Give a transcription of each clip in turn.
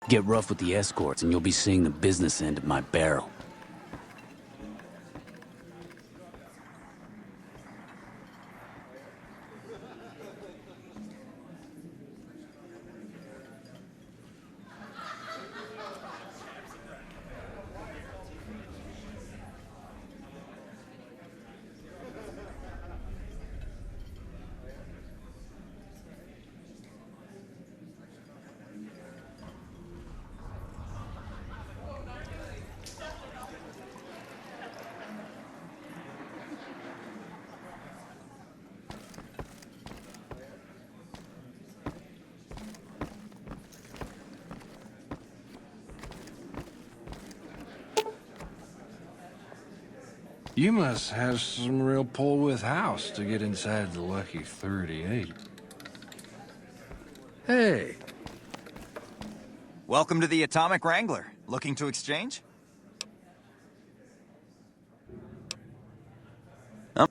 Get rough with the escorts and you'll be seeing the business end of my barrel. You must have some real pull with house to get inside the Lucky 38. Hey, Welcome to the Atomic Wrangler. Looking to exchange? Oh.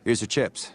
Here's your chips.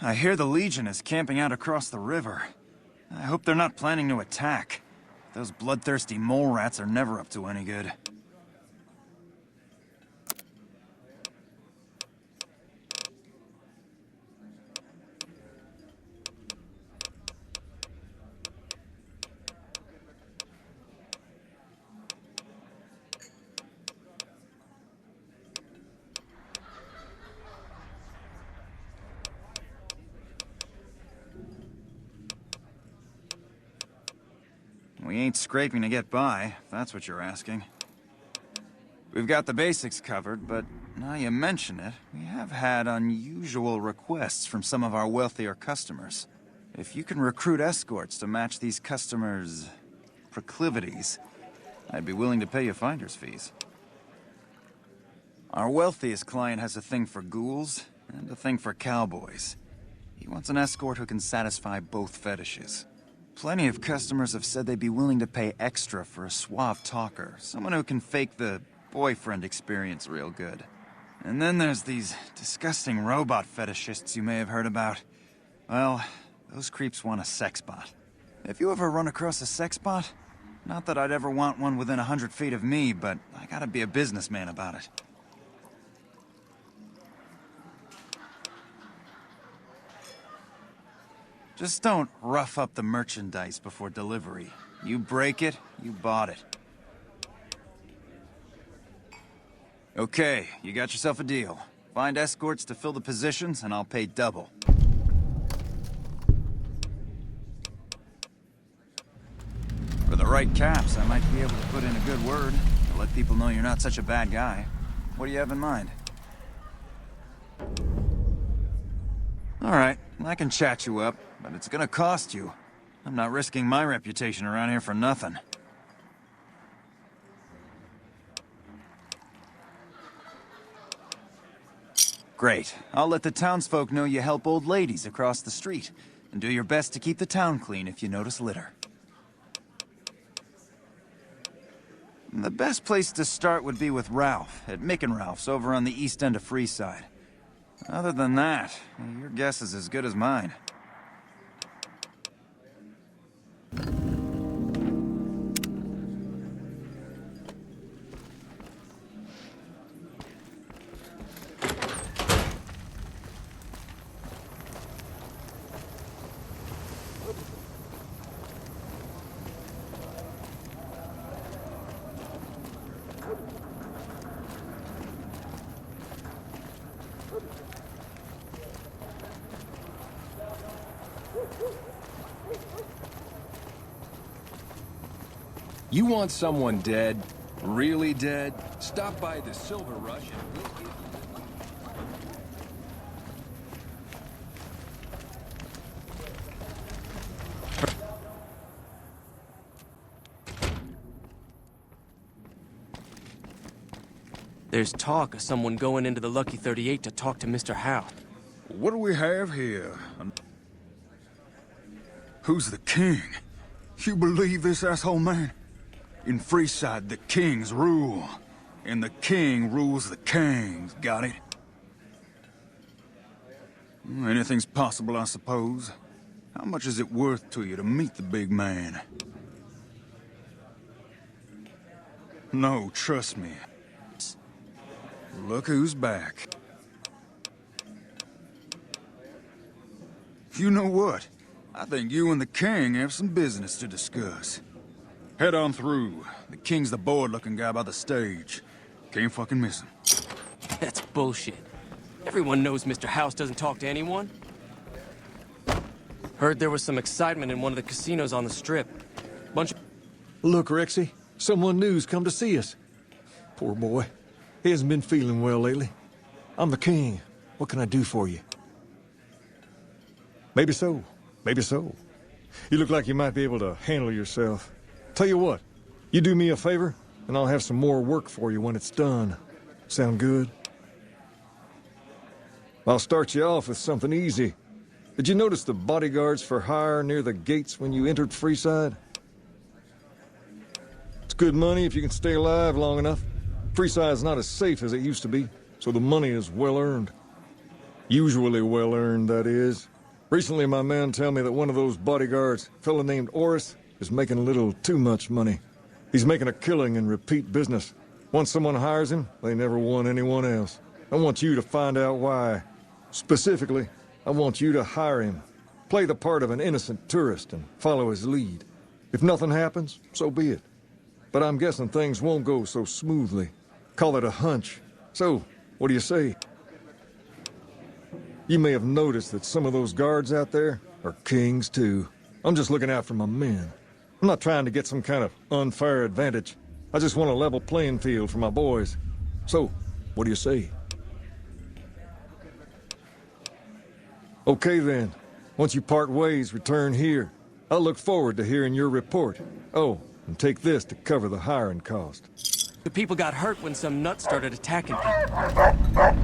I hear the Legion is camping out across the river. I hope they're not planning to attack. Those bloodthirsty mole rats are never up to any good. We ain't scraping to get by, if that's what you're asking. We've got the basics covered, but now you mention it, we have had unusual requests from some of our wealthier customers. If you can recruit escorts to match these customers' proclivities, I'd be willing to pay you finder's fees. Our wealthiest client has a thing for ghouls and a thing for cowboys. He wants an escort who can satisfy both fetishes. Plenty of customers have said they'd be willing to pay extra for a suave talker, someone who can fake the boyfriend experience real good. And then there's these disgusting robot fetishists you may have heard about. Well, those creeps want a sex bot. If you ever run across a sex bot, not that I'd ever want one within 100 feet of me, but I gotta be a businessman about it. Just don't rough up the merchandise before delivery. You break it, you bought it. Okay, you got yourself a deal. Find escorts to fill the positions, and I'll pay double. For the right caps, I might be able to put in a good word to let people know you're not such a bad guy. What do you have in mind? All right, I can chat you up, but it's gonna cost you. I'm not risking my reputation around here for nothing. Great. I'll let the townsfolk know you help old ladies across the street, and do your best to keep the town clean if you notice litter. The best place to start would be with Ralph, at Mick and Ralph's over on the east end of Freeside. Other than that, your guess is as good as mine. You want someone dead? Really dead? Stop by the Silver Rush and we'll give you... There's talk of someone going into the Lucky 38 to talk to Mr. Howe. What do we have here? Who's the king? You believe this asshole man? In Freeside, the kings rule. And the king rules the kings, got it? Anything's possible, I suppose. How much is it worth to you to meet the big man? No, trust me. Look who's back. You know what? I think you and the king have some business to discuss. Head on through. The king's the bored-looking guy by the stage. Can't fucking miss him. That's bullshit. Everyone knows Mr. House doesn't talk to anyone. Heard there was some excitement in one of the casinos on the Strip. Bunch of... Look, Rexy, someone new's come to see us. Poor boy. He hasn't been feeling well lately. I'm the king. What can I do for you? Maybe so. Maybe so. You look like you might be able to handle yourself. Tell you what, you do me a favor, and I'll have some more work for you when it's done. Sound good? I'll start you off with something easy. Did you notice the bodyguards for hire near the gates when you entered Freeside? It's good money if you can stay alive long enough. Freeside's not as safe as it used to be, so the money is well earned. Usually well earned, that is. Recently, my man tell me that one of those bodyguards, a fella named Oris, is making a little too much money. He's making a killing in repeat business. Once someone hires him, they never want anyone else. I want you to find out why. Specifically, I want you to hire him. Play the part of an innocent tourist and follow his lead. If nothing happens, so be it. But I'm guessing things won't go so smoothly. Call it a hunch. So, what do you say? You may have noticed that some of those guards out there are kings, too. I'm just looking out for my men. I'm not trying to get some kind of unfair advantage. I just want a level playing field for my boys. So, what do you say? Okay then. Once you part ways, return here. I'll look forward to hearing your report. Oh, and take this to cover the hiring cost. The people got hurt when some nuts started attacking people.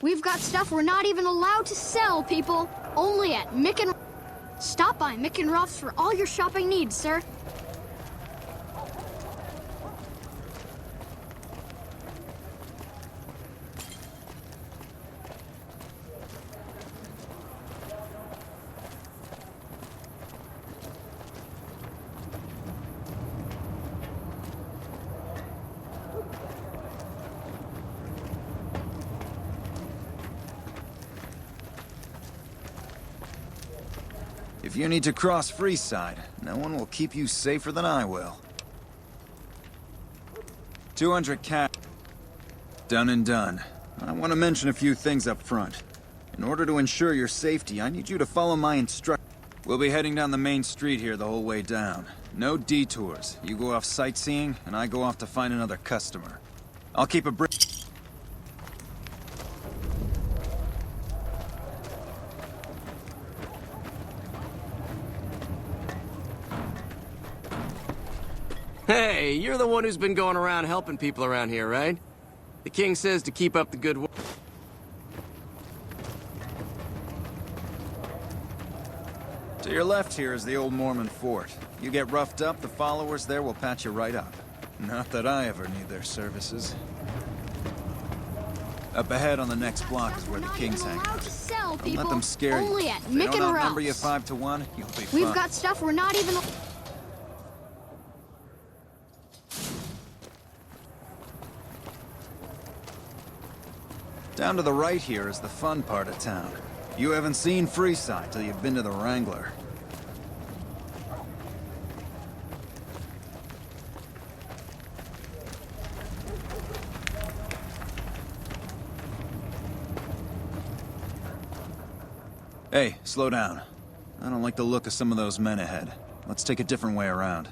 We've got stuff we're not even allowed to sell, people. Only at Mick and... Stop by Mick and Ruff's for all your shopping needs, sir. If you need to cross Freeside, no one will keep you safer than I will. 200 cash. Done and done. I want to mention a few things up front. In order to ensure your safety, I need you to follow my instructions. We'll be heading down the main street here the whole way down. No detours. You go off sightseeing, and I go off to find another customer. I'll keep a brief... Hey, you're the one who's been going around helping people around here, right? The king says to keep up the good work. To your left here is the old Mormon fort. You get roughed up, the followers there will patch you right up. Not that I ever need their services. Up ahead on the next block is where the kings hang out. Don't let them scare you. Only at If they Mick don't and outnumber you Ralph's. 5 to 1, you'll be fine. We've got stuff we're not even... Down to the right here is the fun part of town. You haven't seen Freeside till you've been to the Wrangler. Hey, slow down. I don't like the look of some of those men ahead. Let's take a different way around.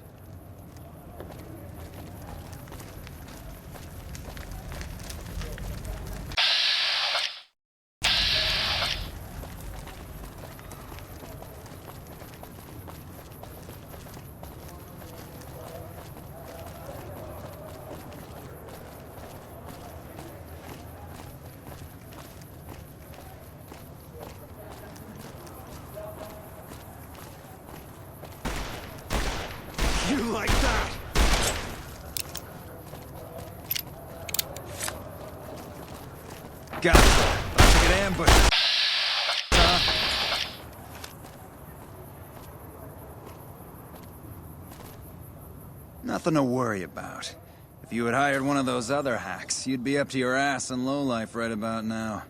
You like that? Got it. Let's get ambushed. Nothing to worry about. If you had hired one of those other hacks, you'd be up to your ass in lowlife right about now.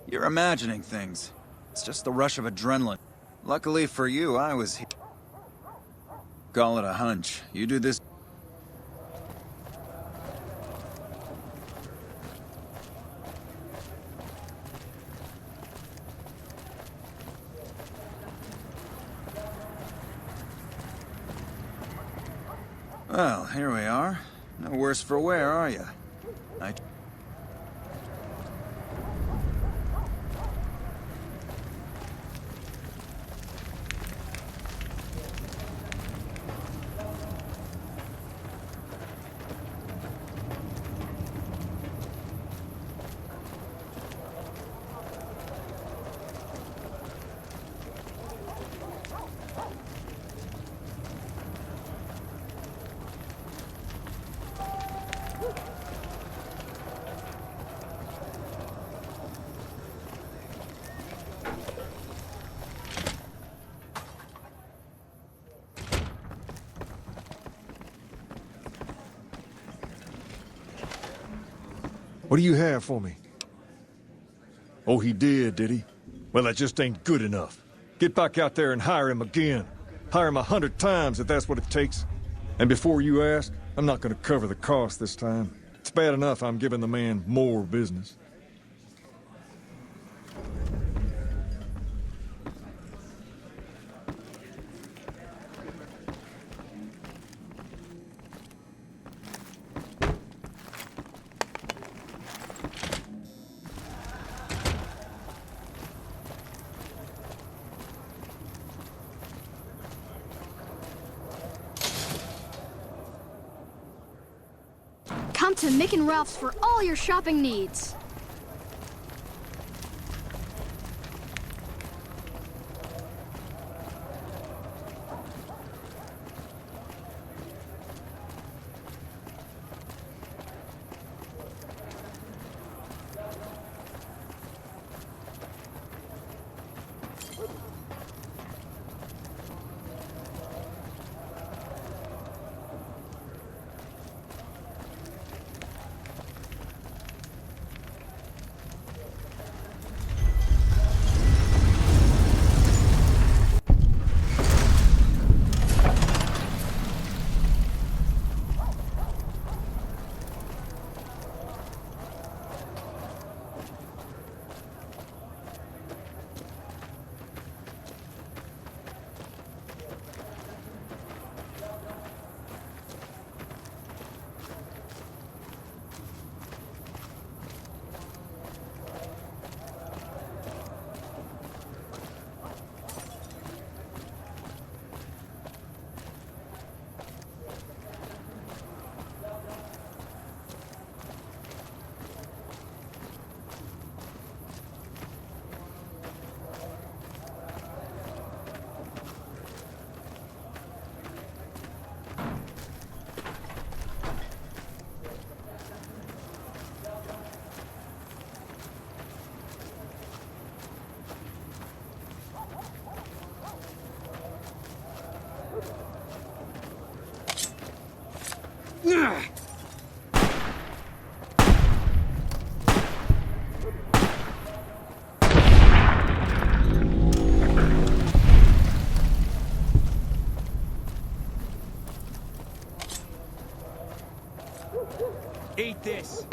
You're imagining things. It's just the rush of adrenaline. Luckily for you, I was here. Call it a hunch. You do this... Well, here we are. No worse for wear, are you? What do you have for me? Oh, he did he? Well, that just ain't good enough. Get back out there and hire him again. Hire him 100 times if that's what it takes. And before you ask, I'm not gonna cover the cost this time. It's bad enough I'm giving the man more business. Come to Mick and Ralph's for all your shopping needs. Eat this.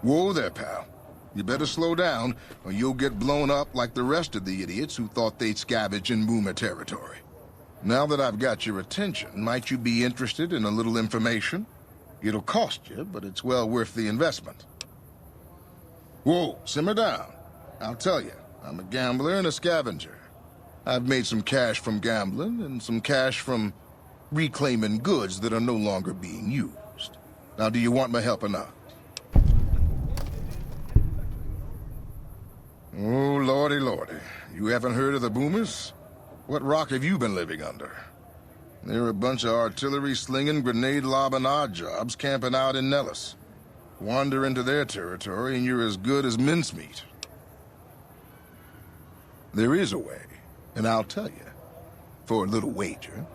Whoa there, pal. You better slow down, or you'll get blown up like the rest of the idiots who thought they'd scavenge in Boomer territory. Now that I've got your attention, might you be interested in a little information? It'll cost you, but it's well worth the investment. Whoa, simmer down. I'll tell you, I'm a gambler and a scavenger. I've made some cash from gambling and some cash from reclaiming goods that are no longer being used. Now, do you want my help or not? Oh, lordy, lordy. You haven't heard of the Boomers? What rock have you been living under? They're a bunch of artillery-slinging, grenade-lobbing odd jobs camping out in Nellis. Wander into their territory and you're as good as mincemeat. There is a way, and I'll tell you. For a little wager.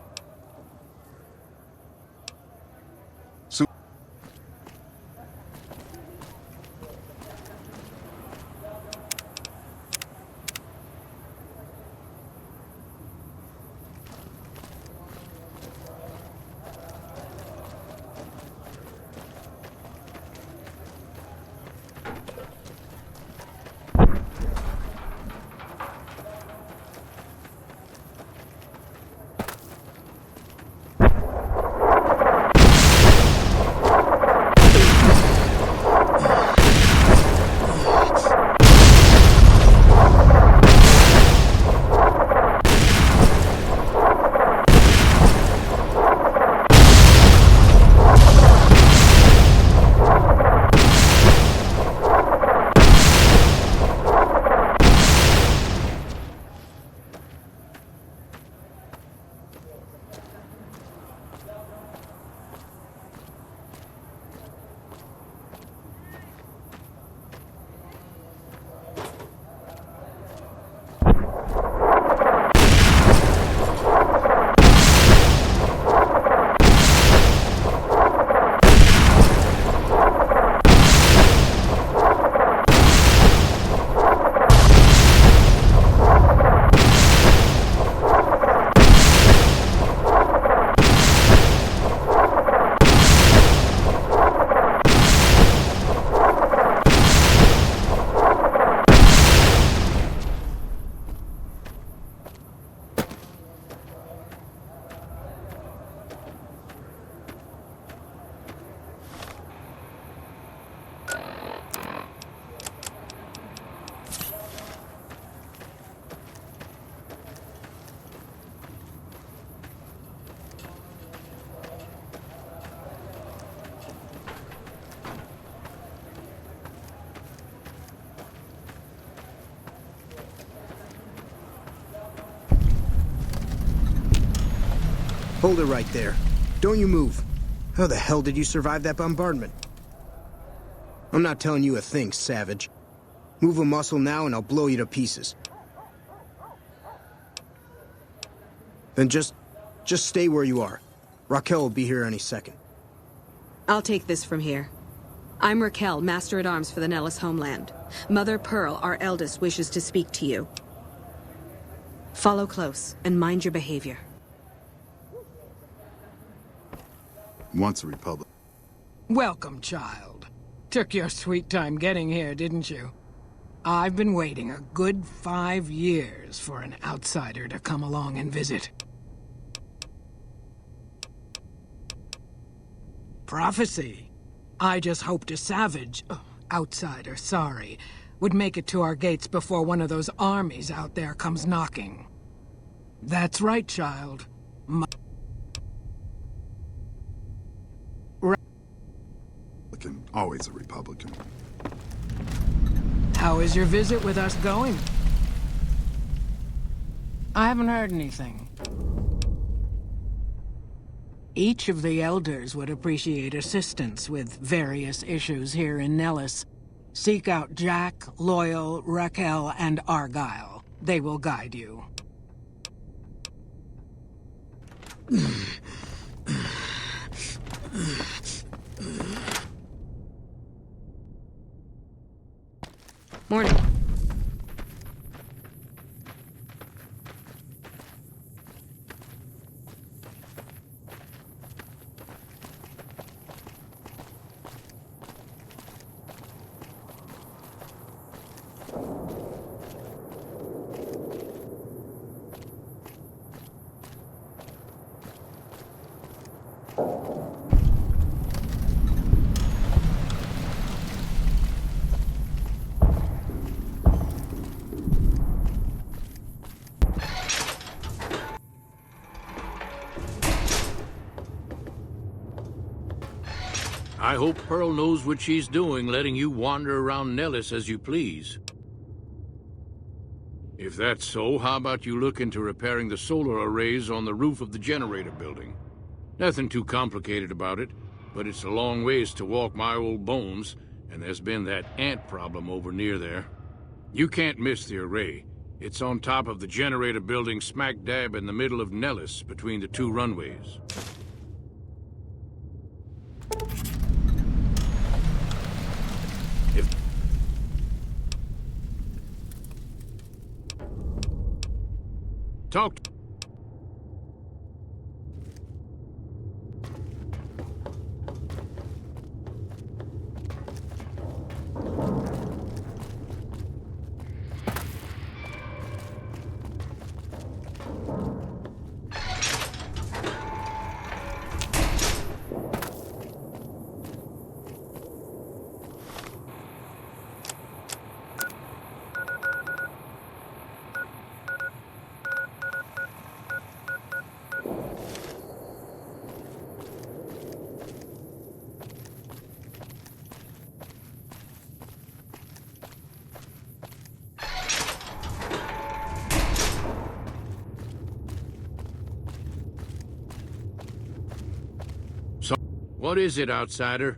Hold it right there. Don't you move. How the hell did you survive that bombardment? I'm not telling you a thing, savage. Move a muscle now and I'll blow you to pieces. Then just stay where you are. Raquel will be here any second. I'll take this from here. I'm Raquel, Master-at-Arms for the Nellis homeland. Mother Pearl, our eldest, wishes to speak to you. Follow close and mind your behavior. Once a republic. Welcome, child. Took your sweet time getting here, didn't you? I've been waiting a good 5 years for an outsider to come along and visit. Prophecy. I just hoped a savage, outsider, sorry, would make it to our gates before one of those armies out there comes knocking. That's right, child. Republican, always a Republican. How is your visit with us going? I haven't heard anything. Each of the elders would appreciate assistance with various issues here in Nellis. Seek out Jack, Loyal, Raquel, and Argyle. They will guide you. Morning. I hope Pearl knows what she's doing, letting you wander around Nellis as you please. If that's so, how about you look into repairing the solar arrays on the roof of the generator building? Nothing too complicated about it, but it's a long ways to walk my old bones, and there's been that ant problem over near there. You can't miss the array. It's on top of the generator building smack dab in the middle of Nellis, between the two runways. Talk. What is it, outsider?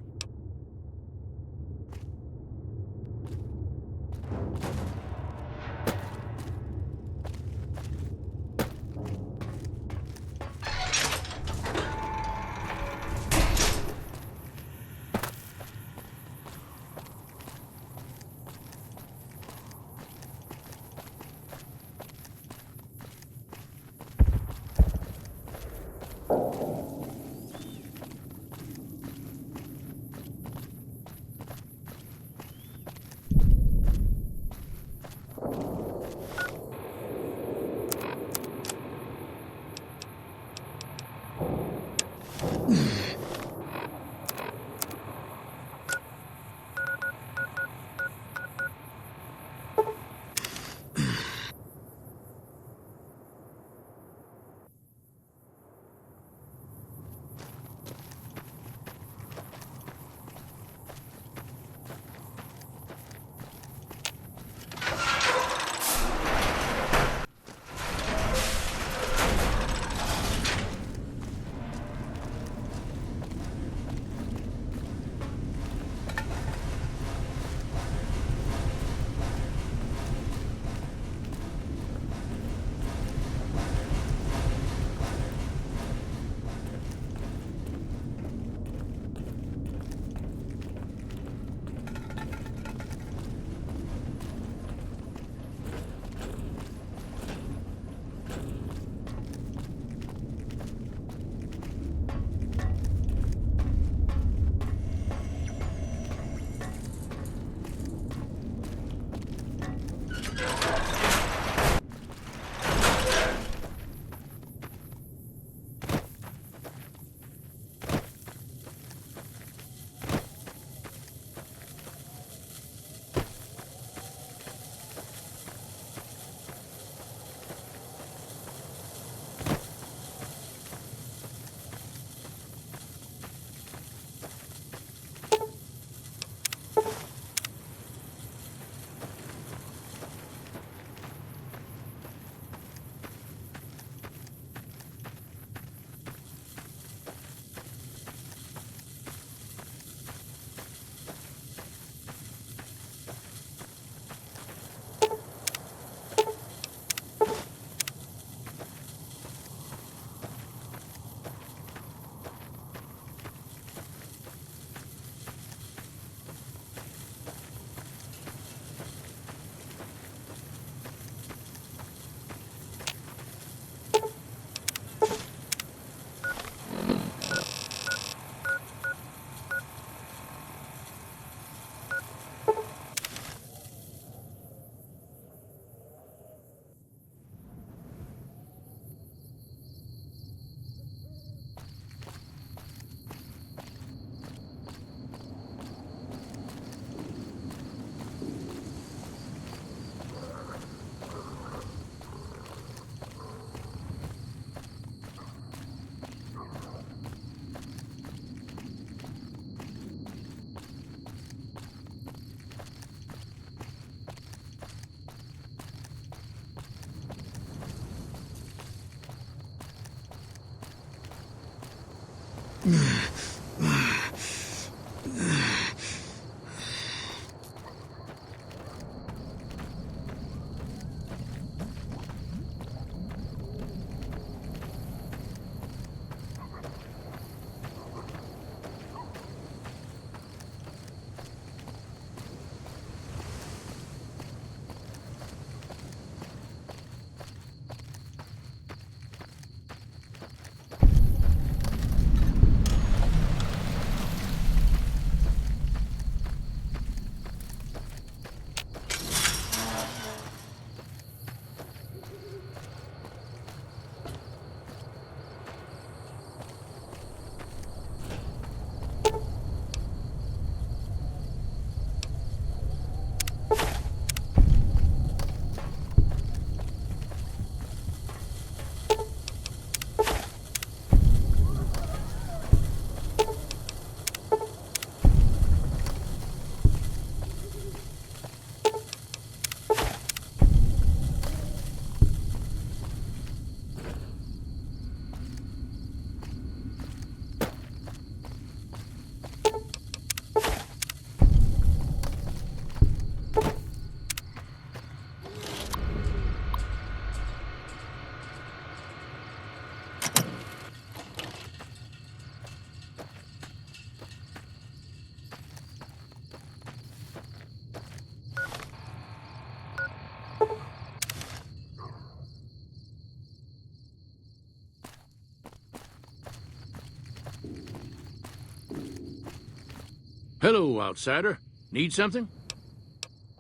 Hello, outsider. Need something?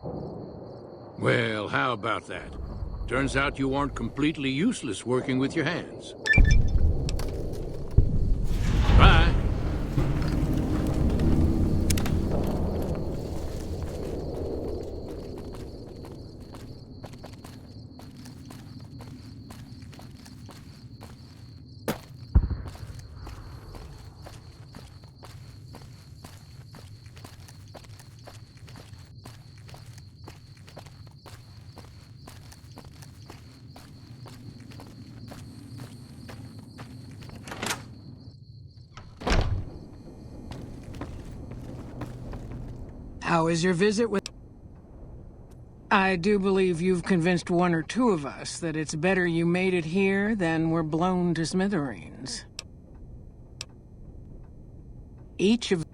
Well, how about that? Turns out you aren't completely useless working with your hands. Bye. How is your visit with... I do believe you've convinced one or two of us that it's better you made it here than were blown to smithereens. Each of...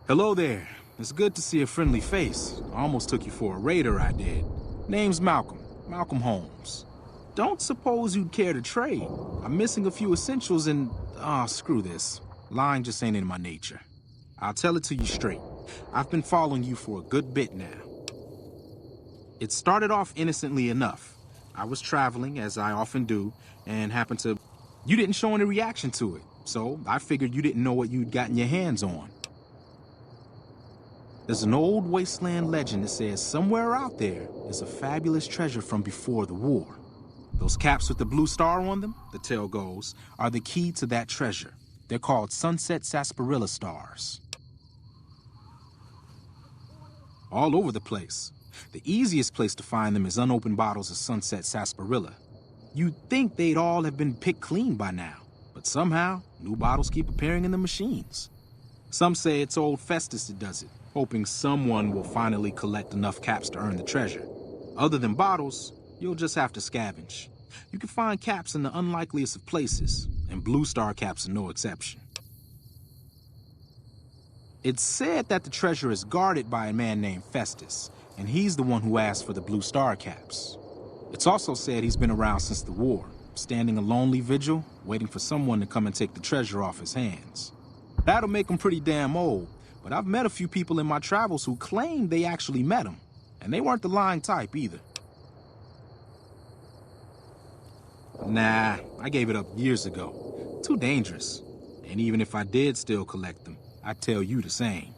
Hello there. It's good to see a friendly face. I almost took you for a raider, I did. Name's Malcolm. Malcolm Holmes. Don't suppose you'd care to trade. I'm missing a few essentials and... screw this. Lying just ain't in my nature. I'll tell it to you straight. I've been following you for a good bit now. It started off innocently enough. I was traveling, as I often do, and happened to... You didn't show any reaction to it, so I figured you didn't know what you'd gotten your hands on. There's an old wasteland legend that says somewhere out there is a fabulous treasure from before the war. Those caps with the blue star on them, the tale goes, are the key to that treasure. They're called sunset sarsaparilla stars. All over the place. The easiest place to find them is unopened bottles of sunset sarsaparilla. You'd think they'd all have been picked clean by now, but somehow, new bottles keep appearing in the machines. Some say it's old Festus that does it, hoping someone will finally collect enough caps to earn the treasure. Other than bottles, you'll just have to scavenge. You can find caps in the unlikeliest of places, and blue star caps are no exception. It's said that the treasure is guarded by a man named Festus, and he's the one who asked for the blue star caps. It's also said he's been around since the war, standing a lonely vigil, waiting for someone to come and take the treasure off his hands. That'll make him pretty damn old, but I've met a few people in my travels who claim they actually met him, and they weren't the lying type either. Nah, I gave it up years ago. Too dangerous. And even if I did still collect them, I'd tell you the same.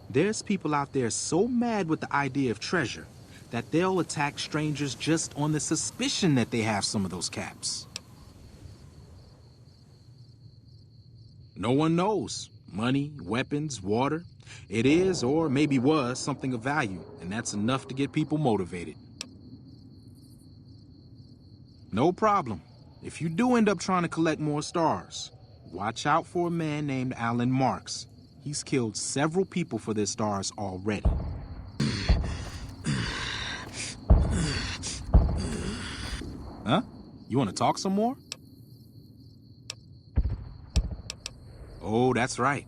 There's people out there so mad with the idea of treasure that they'll attack strangers just on the suspicion that they have some of those caps. No one knows. Money, weapons, water. It is, or maybe was, something of value, and that's enough to get people motivated. No problem. If you do end up trying to collect more stars, watch out for a man named Alan Marks. He's killed several people for their stars already. Huh? You want to talk some more? Oh, that's right.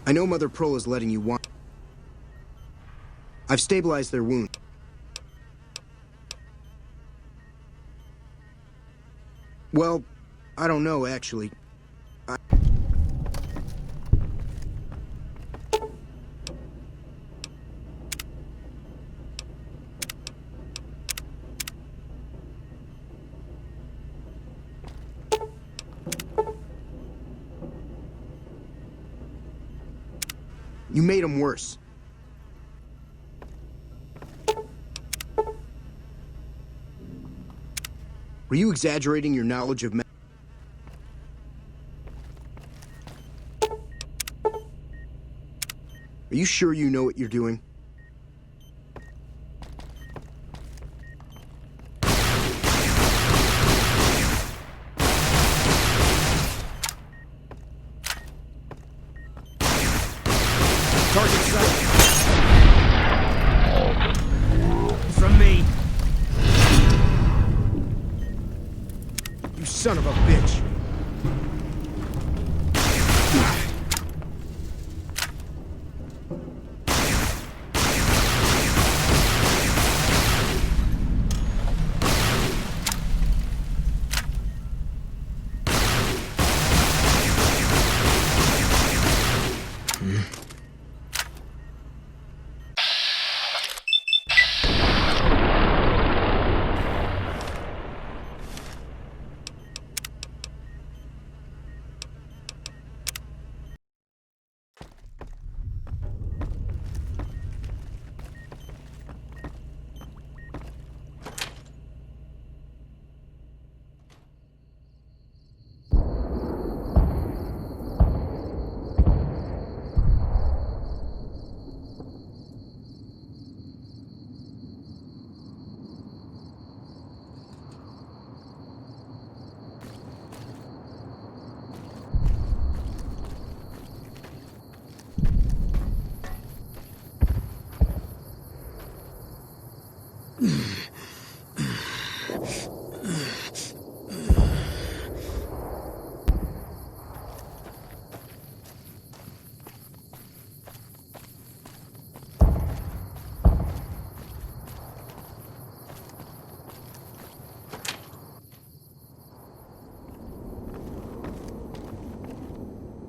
I know Mother Pearl is letting you want. I've stabilized their wound. Well, I don't know, actually. You made him worse. Were you exaggerating your knowledge of Are you sure you know what you're doing? Target sight. From me. You son of a bitch.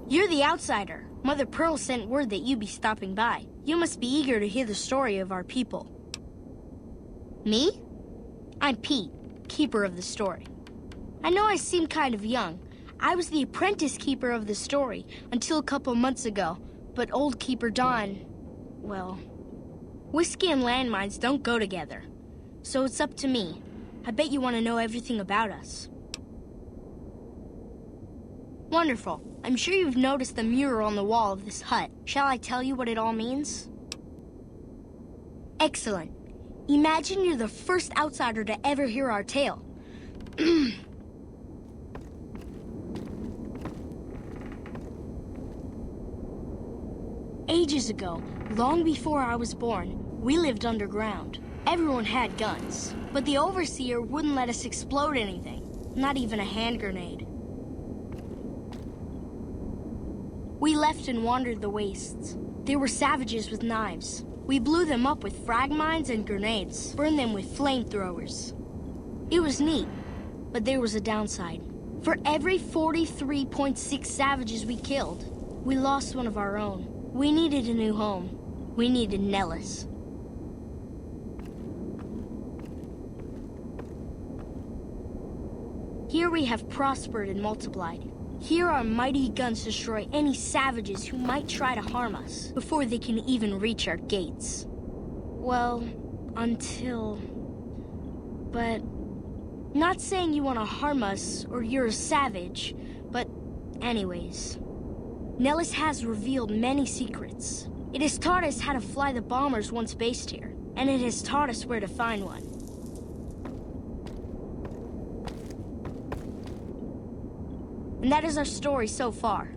You're the outsider. Mother Pearl sent word that you'd be stopping by. You must be eager to hear the story of our people. Me? I'm Pete, keeper of the story. I know I seem kind of young. I was the apprentice keeper of the story until a couple months ago, but old Keeper Don, well, Whiskey and landmines don't go together. So it's up to me. I bet you want to know everything about us. Wonderful. I'm sure you've noticed the mural on the wall of this hut. Shall I tell you what it all means? Excellent. Imagine you're the first outsider to ever hear our tale. Ages ago, long before I was born, we lived underground. Everyone had guns, but the overseer wouldn't let us explode anything, not even a hand grenade. We left and wandered the wastes. There were savages with knives. We blew them up with frag mines and grenades, burned them with flamethrowers. It was neat, but there was a downside. For every 43.6 savages we killed, we lost one of our own. We needed a new home. We needed Nellis. Here we have prospered and multiplied. Here our mighty guns destroy any savages who might try to harm us before they can even reach our gates. Well, until... But... Not saying you want to harm us or you're a savage, but anyways. Nellis has revealed many secrets. It has taught us how to fly the bombers once based here, and it has taught us where to find one. And that is our story so far.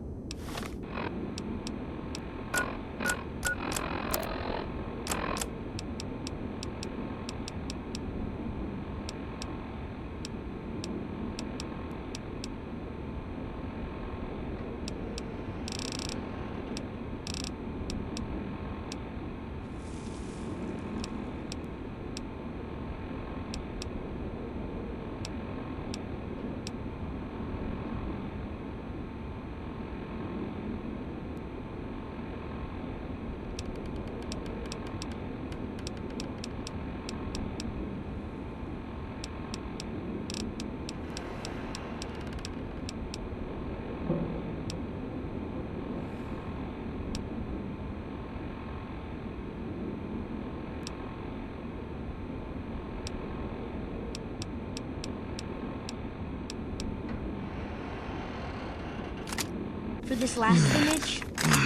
For this last image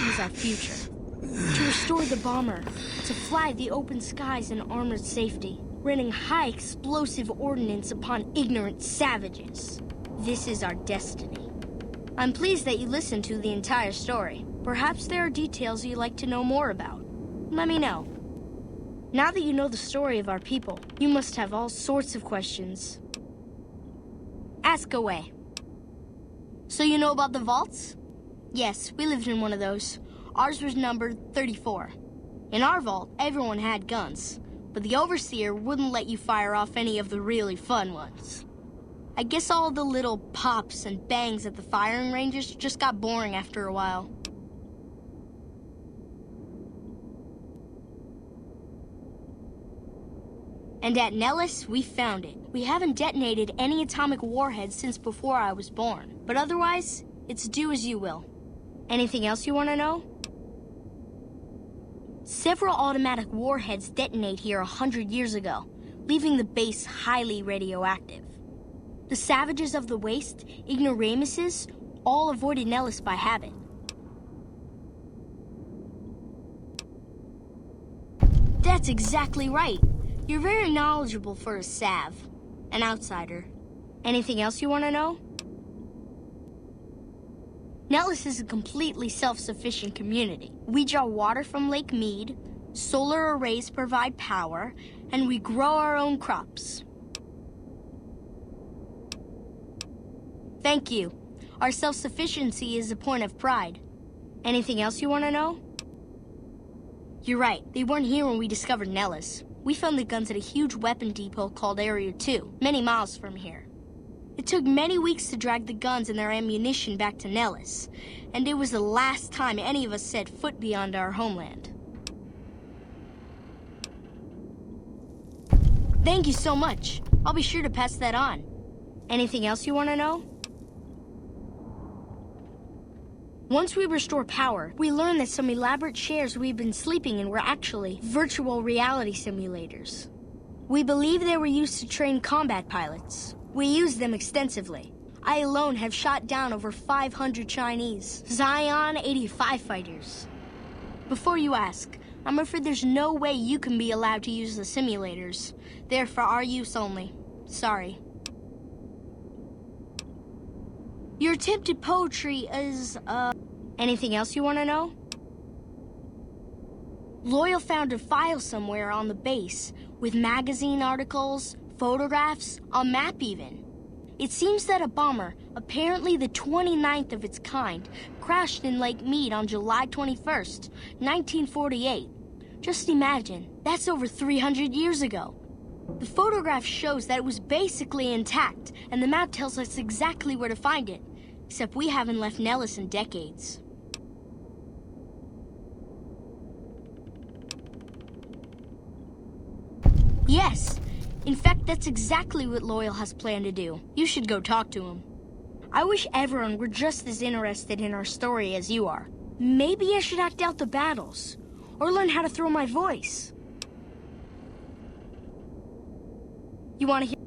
is our future. To restore the bomber, to fly the open skies in armored safety, raining high explosive ordnance upon ignorant savages. This is our destiny. I'm pleased that you listened to the entire story. Perhaps there are details you'd like to know more about. Let me know. Now that you know the story of our people, you must have all sorts of questions. Ask away. So you know about the vaults? Yes, we lived in one of those. Ours was numbered 34. In our vault, everyone had guns, but the overseer wouldn't let you fire off any of the really fun ones. I guess all the little pops and bangs at the firing ranges just got boring after a while. And at Nellis, we found it. We haven't detonated any atomic warheads since before I was born, but otherwise, it's do as you will. Anything else you want to know? Several automatic warheads detonate here 100 years ago, leaving the base highly radioactive. The savages of the waste, ignoramuses, all avoided Nellis by habit. That's exactly right. You're very knowledgeable for a Sav, an outsider. Anything else you want to know? Nellis is a completely self-sufficient community. We draw water from Lake Mead, solar arrays provide power, and we grow our own crops. Thank you. Our self-sufficiency is a point of pride. Anything else you want to know? You're right. They weren't here when we discovered Nellis. We found the guns at a huge weapon depot called Area 2, many miles from here. It took many weeks to drag the guns and their ammunition back to Nellis, and it was the last time any of us set foot beyond our homeland. Thank you so much. I'll be sure to pass that on. Anything else you want to know? Once we restore power, we learn that some elaborate chairs we've been sleeping in were actually virtual reality simulators. We believe they were used to train combat pilots. We use them extensively. I alone have shot down over 500 Chinese Zion 85 fighters. Before you ask, I'm afraid there's no way you can be allowed to use the simulators. They're for our use only. Sorry. Your attempted poetry is, anything else you want to know? Loyal found a file somewhere on the base with magazine articles, photographs, a map even. It seems that a bomber, apparently the 29th of its kind, crashed in Lake Mead on July 21st, 1948. Just imagine, that's over 300 years ago. The photograph shows that it was basically intact, and the map tells us exactly where to find it. Except we haven't left Nellis in decades. Yes. In fact, that's exactly what Loyal has planned to do. You should go talk to him. I wish everyone were just as interested in our story as you are. Maybe I should act out the battles, or learn how to throw my voice. You want to hear?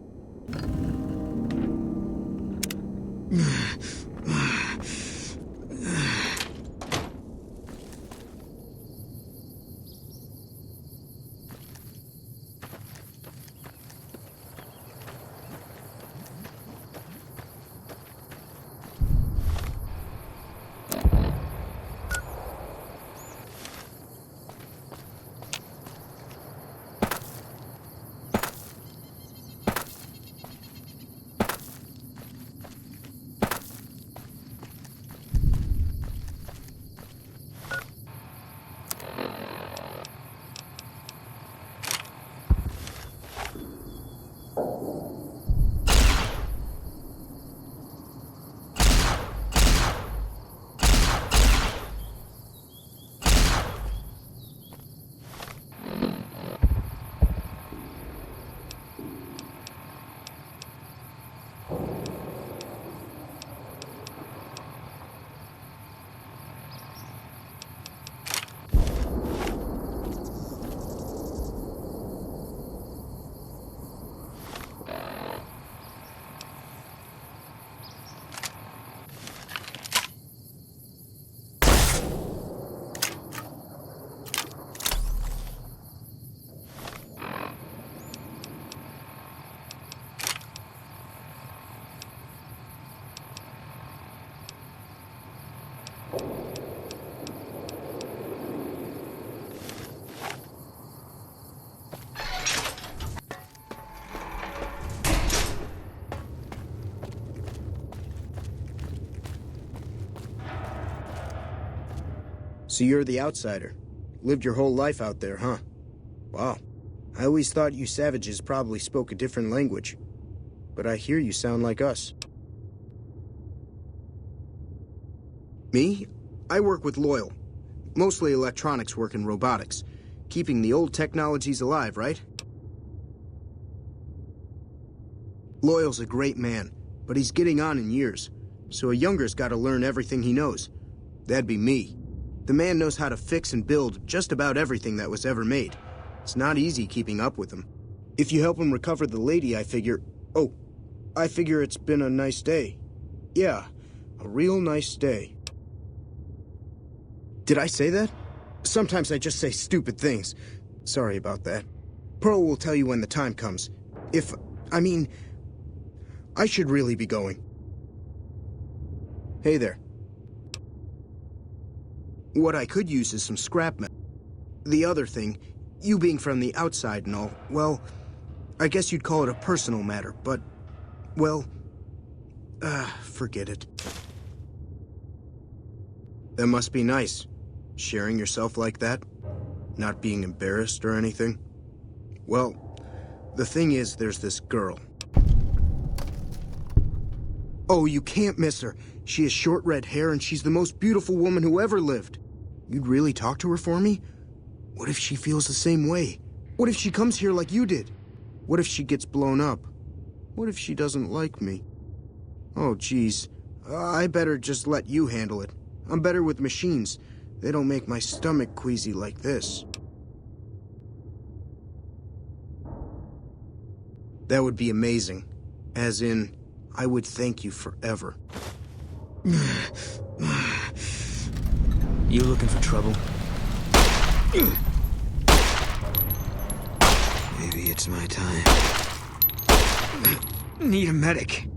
So you're the outsider. Lived your whole life out there, huh? Wow. I always thought you savages probably spoke a different language. But I hear you sound like us. Me? I work with Loyal. Mostly electronics work and robotics. Keeping the old technologies alive, right? Loyal's a great man, but he's getting on in years. So a younger's gotta learn everything he knows. That'd be me. The man knows how to fix and build just about everything that was ever made. It's not easy keeping up with him. If you help him recover the lady, I figure... Oh, I figure it's been a nice day. Yeah, a real nice day. Did I say that? Sometimes I just say stupid things. Sorry about that. Pearl will tell you when the time comes. I should really be going. Hey there. What I could use is some scrap metal. The other thing, you being from the outside and all, well, I guess you'd call it a personal matter, but, well, forget it. That must be nice, sharing yourself like that, not being embarrassed or anything. Well, the thing is, there's this girl. Oh, you can't miss her. She has short red hair and she's the most beautiful woman who ever lived. You'd really talk to her for me? What if she feels the same way? What if she comes here like you did? What if she gets blown up? What if she doesn't like me? Oh, geez. I better just let you handle it. I'm better with machines. They don't make my stomach queasy like this. That would be amazing. As in, I would thank you forever. You looking for trouble? Maybe it's my time. Need a medic.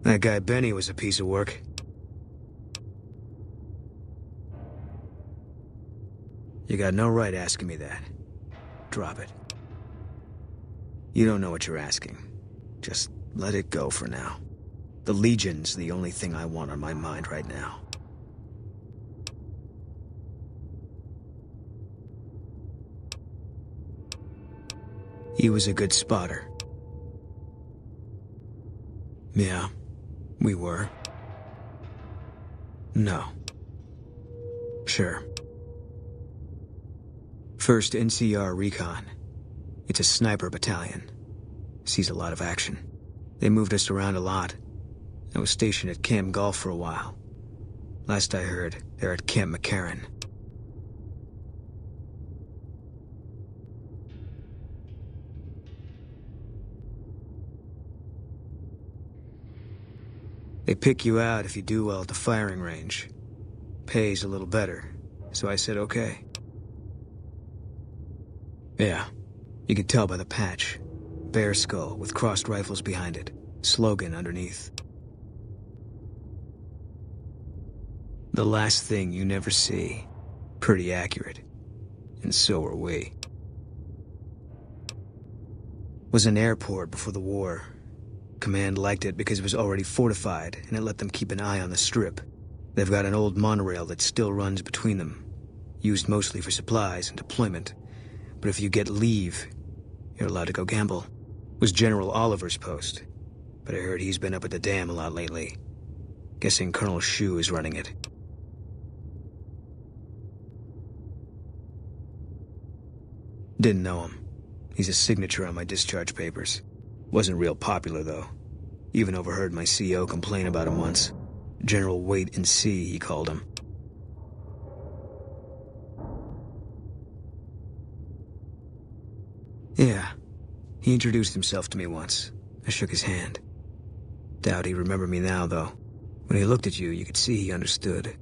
That guy Benny was a piece of work. You got no right asking me that. Drop it. You don't know what you're asking. Just let it go for now. The Legion's the only thing I want on my mind right now. He was a good spotter. Yeah, we were. No. Sure. First NCR Recon. It's a sniper battalion. Sees a lot of action. They moved us around a lot. I was stationed at Camp Gulf for a while. Last I heard, they're at Camp McCarran. They pick you out if you do well at the firing range. Pays a little better, so I said okay. Yeah, you could tell by the patch. Bear skull with crossed rifles behind it. Slogan underneath. The last thing you never see. Pretty accurate. And so are we. Was an airport before the war. Command liked it because it was already fortified, and it let them keep an eye on the strip. They've got an old monorail that still runs between them. Used mostly for supplies and deployment. But if you get leave, you're allowed to go gamble. Was General Oliver's post. But I heard he's been up at the dam a lot lately. Guessing Colonel Shu is running it. Didn't know him. He's a signature on my discharge papers. Wasn't real popular, though. Even overheard my CO complain about him once. General Wait and See, he called him. Yeah. He introduced himself to me once. I shook his hand. Doubt he'd remember me now, though. When he looked at you, you could see he understood.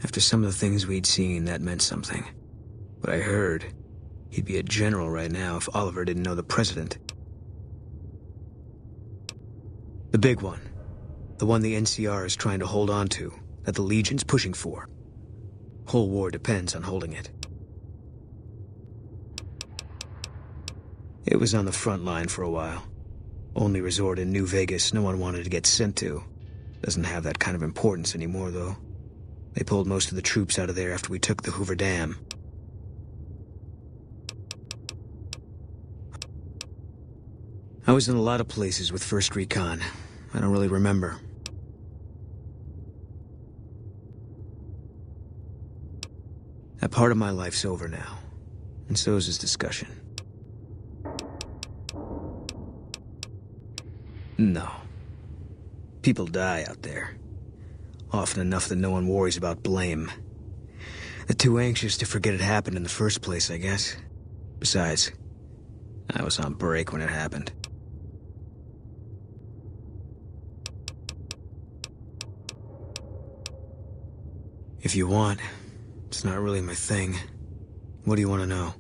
After some of the things we'd seen, that meant something. But I heard he'd be a general right now if Oliver didn't know the president. The big one. The one the NCR is trying to hold on to, that the Legion's pushing for. Whole war depends on holding it. It was on the front line for a while. Only resort in New Vegas no one wanted to get sent to. Doesn't have that kind of importance anymore, though. They pulled most of the troops out of there after we took the Hoover Dam. I was in a lot of places with 1st Recon. I don't really remember. That part of my life's over now. And so is this discussion. No. People die out there. Often enough that no one worries about blame. They're too anxious to forget it happened in the first place, I guess. Besides, I was on break when it happened. If you want, it's not really my thing. What do you want to know?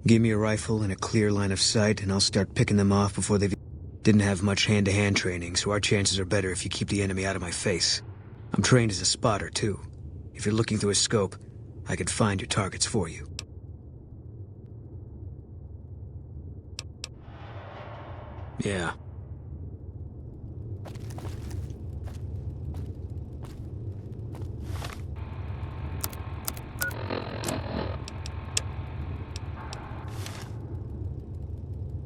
Give me a rifle and a clear line of sight, and I'll start picking them off before they've... Didn't have much hand-to-hand training, so our chances are better if you keep the enemy out of my face. I'm trained as a spotter, too. If you're looking through a scope, I can find your targets for you. Yeah.